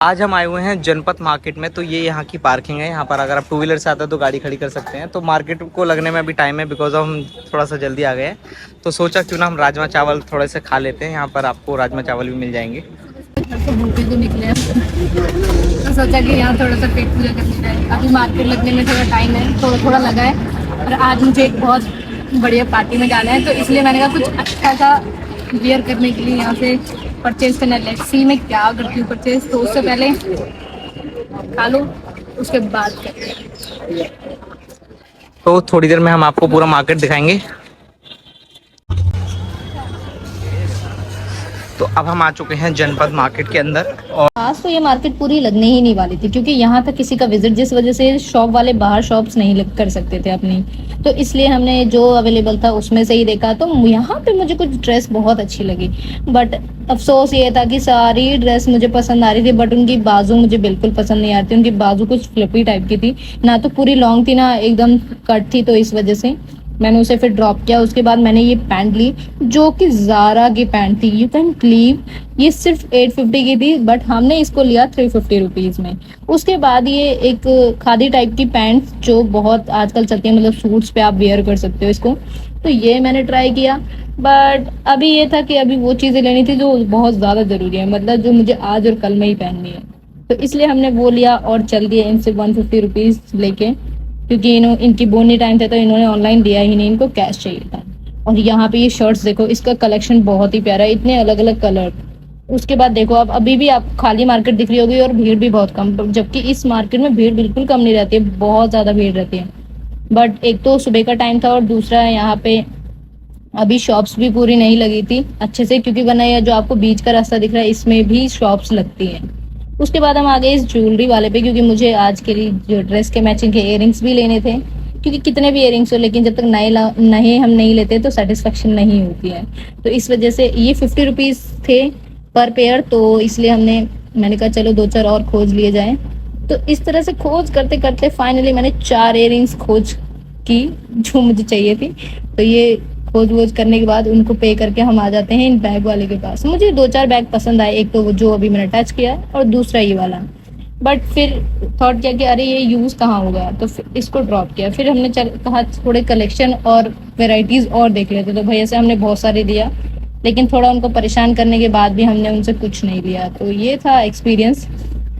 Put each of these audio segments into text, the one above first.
आज हम आए हुए हैं जनपद मार्केट में। तो ये यहाँ की पार्किंग है। यहाँ पर अगर आप टू व्हीलर से आते हैं तो गाड़ी खड़ी कर सकते हैं। तो मार्केट को लगने में अभी टाइम है बिकॉज हम थोड़ा सा जल्दी आ गए हैं। तो सोचा क्यों ना हम राजमा चावल थोड़े से खा लेते हैं। यहाँ पर आपको राजमा चावल भी मिल जाएंगे। तो भूखे तो निकले हैं। तो सोचा कि यहाँ थोड़ा सा पेट पूजा कर लिया जाए। अभी मार्केट लगने में थोड़ा टाइम है, थोड़ा थोड़ा लगा है। और आज मुझे एक बहुत बढ़िया पार्टी में जाना है, तो इसलिए मैंने कहा कुछ अच्छा सा वियर करने के लिए यहाँ से परचेज करना है। लेट्स सी मैं क्या करती हूँ परचेज। तो उससे पहले खा लो, उसके बाद करते हैं। तो थोड़ी देर में हम आपको पूरा मार्केट दिखाएंगे। तो अब हम आ चुके हैं जनपद मार्केट के अंदर। और आज तो ये मार्केट पूरी लगने ही नहीं वाली थी, क्योंकि यहाँ तक किसी का विजिट, जिस वजह से शॉप वाले बाहर शॉप्स नहीं कर सकते थे अपनी, तो इसलिए हमने जो अवेलेबल था उसमें से ही देखा। तो यहाँ पे मुझे कुछ ड्रेस बहुत अच्छी लगी, बट अफसोस ये था कि सारी ड्रेस मुझे पसंद आ रही थी, बट उनकी बाजू मुझे बिल्कुल पसंद नहीं आती। उनकी बाजू कुछ फ्लिपी टाइप की थी, ना तो पूरी लॉन्ग थी ना एकदम कट थी, तो इस वजह से मैंने उसे फिर ड्रॉप किया। उसके बाद मैंने ये पैंट ली, जो कि ज़ारा की पैंट थी। यू कैन बिलीव, ये सिर्फ 850 की थी, बट हमने इसको लिया 350 रुपीज़ में। उसके बाद ये एक खादी टाइप की पैंट जो बहुत आजकल चलती है, मतलब सूट्स पे आप वेयर कर सकते हो इसको, तो ये मैंने ट्राई किया। बट अभी ये था कि अभी वो चीज़ें लेनी थी जो बहुत ज़्यादा ज़रूरी है, मतलब जो मुझे आज और कल में ही पहननी है, तो इसलिए हमने वो लिया और चल दिए इनसे 150 रुपीज़ लेके, क्योंकि इनकी बोनी टाइम था तो इन्होंने ऑनलाइन दिया ही नहीं, इनको कैश चाहिए था। और यहाँ पे ये शर्ट्स देखो, इसका कलेक्शन बहुत ही प्यारा है, इतने अलग अलग कलर। उसके बाद देखो, अब अभी भी आप खाली मार्केट दिख रही होगी और भीड़ भी बहुत कम, जबकि इस मार्केट में भीड़ बिल्कुल कम नहीं रहती है, बहुत ज़्यादा भीड़ रहती है। बट एक तो सुबह का टाइम था और दूसरा यहाँ पे अभी शॉप्स भी पूरी नहीं लगी थी अच्छे से, क्योंकि वरना ये जो आपको बीच का रास्ता दिख रहा है इसमें भी शॉप्स लगती हैं। उसके बाद हम आ गए इस ज्वेलरी वाले पे, क्योंकि मुझे आज के लिए जो ड्रेस के मैचिंग के इयररिंग्स भी लेने थे, क्योंकि कितने भी इयररिंग्स हो लेकिन जब तक नए हम नहीं लेते तो सेटिस्फेक्शन नहीं होती है। तो इस वजह से ये 50 रुपीज़ थे पर पेयर, तो इसलिए मैंने कहा चलो दो चार और खोज लिए जाएं। तो इस तरह से खोज करते करते फाइनली मैंने 4 इयररिंग्स खोज की जो मुझे चाहिए थी। तो ये खोज वोज करने के बाद उनको पे करके हम आ जाते हैं इन बैग वाले के पास। मुझे 2-4 बैग पसंद आए, एक तो वो जो अभी मैंने टच किया और दूसरा ये वाला। बट फिर थॉट किया कि अरे ये यूज़ कहाँ होगा, तो फिर इसको ड्रॉप किया। फिर हमने कहा थोड़े कलेक्शन और वेराइटीज़ और देख लेते, तो भैया से हमने बहुत सारे लिया, लेकिन थोड़ा उनको परेशान करने के बाद भी हमने उनसे कुछ नहीं लिया। तो ये था एक्सपीरियंस।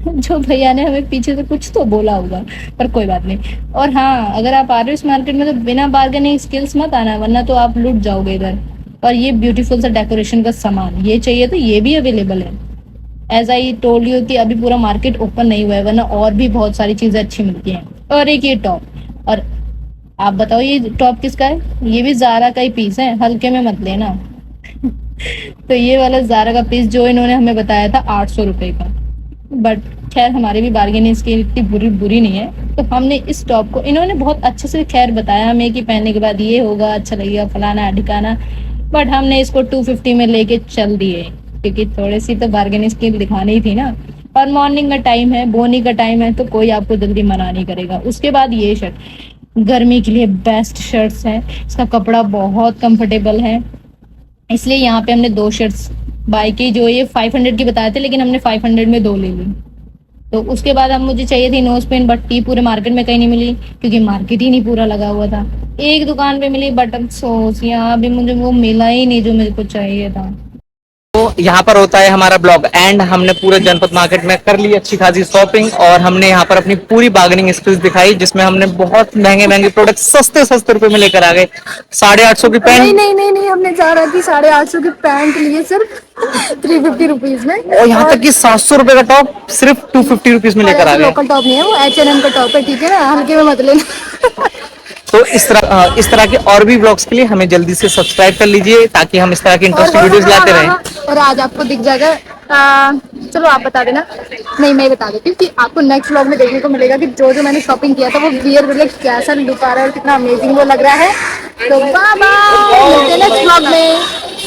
जो भैया ने हमें पीछे से कुछ तो बोला होगा, पर कोई बात नहीं। और हाँ, अगर आप आ रहे हो इस मार्केट में तो बिना बार्गेनिंग स्किल्स मत आना, वरना तो आप लूट जाओगे इधर। और ये ब्यूटीफुल सा डेकोरेशन का सामान ये चाहिए तो ये भी अवेलेबल है। एज आई टोल्ड यू कि अभी पूरा मार्केट ओपन नहीं हुआ है, वरना और भी बहुत सारी चीजें अच्छी मिलती हैं। और एक ये टॉप, और आप बताओ ये टॉप किसका है? ये भी जारा का ही पीस है, हल्के में मत लेना। तो ये वाला जारा का पीस जो इन्होंने हमें बताया था 800 रुपये का, बट खैर हमारी भी बार्गेनिंग स्किल इतनी बुरी नहीं है। तो हमने इस टॉप को, इन्होंने बहुत अच्छे से खैर बताया हमें कि पहनने के बाद ये होगा, अच्छा लगेगा, फलाना ढिकाना, बट हमने इसको 250 में लेके चल दिए, क्योंकि थोड़ी सी तो बार्गेनिंग स्किल दिखानी ही थी ना। और मॉर्निंग का टाइम है, बोनी का टाइम है, तो कोई आपको जल्दी मना नहीं करेगा। उसके बाद ये शर्ट गर्मी के लिए बेस्ट शर्ट्स है, इसका कपड़ा बहुत कंफर्टेबल है, इसलिए यहाँ पे हमने 2 शर्ट्स बाय की। जो ये 500 की बताए थे, लेकिन हमने 500 में 2 ले ली। तो उसके बाद अब मुझे चाहिए थी नोज पिन, बट टी पूरे मार्केट में कहीं नहीं मिली, क्योंकि मार्केट ही नहीं पूरा लगा हुआ था। एक दुकान पे मिली, बट अफसोस यहाँ भी मुझे वो मिला ही नहीं जो मुझे को चाहिए था। तो यहाँ पर होता है हमारा ब्लॉग एंड। हमने पूरे जनपद मार्केट में कर ली अच्छी खासी शॉपिंग, और हमने यहाँ पर अपनी पूरी बार्गेनिंग स्किल्स दिखाई, जिसमें हमने बहुत महंगे महंगे प्रोडक्ट सस्ते रुपए में लेकर आ गए। 850 की पैंट, नहीं, हमने जा रहा थी 850 की पैंट लिए सिर्फ 350 रुपीज में। और यहाँ तक कि 700 रुपए का टॉप सिर्फ 250 रुपीज में लेकर आ गए। लोकल टॉप नहीं है, वो H&M का टॉप है, ठीक है ना, हल्के में मत लेना। तो इस तरह के और भी ब्लॉग्स के लिए हमें जल्दी से सब्सक्राइब कर लीजिए, ताकि हम इस तरह की इंटरेस्टिंग वीडियोस लाते रहें। और आज आपको दिख जाएगा, चलो आप बता देना, नहीं मैं बता देती हूँ कि आपको नेक्स्ट व्लॉग में देखने को मिलेगा कि जो मैंने शॉपिंग किया था वो वियर करके कैसा लुक आ रहा है और कितना अमेजिंग वो लग रहा है। तो बाय बाय, मिलते हैं नेक्स्ट व्लॉग में।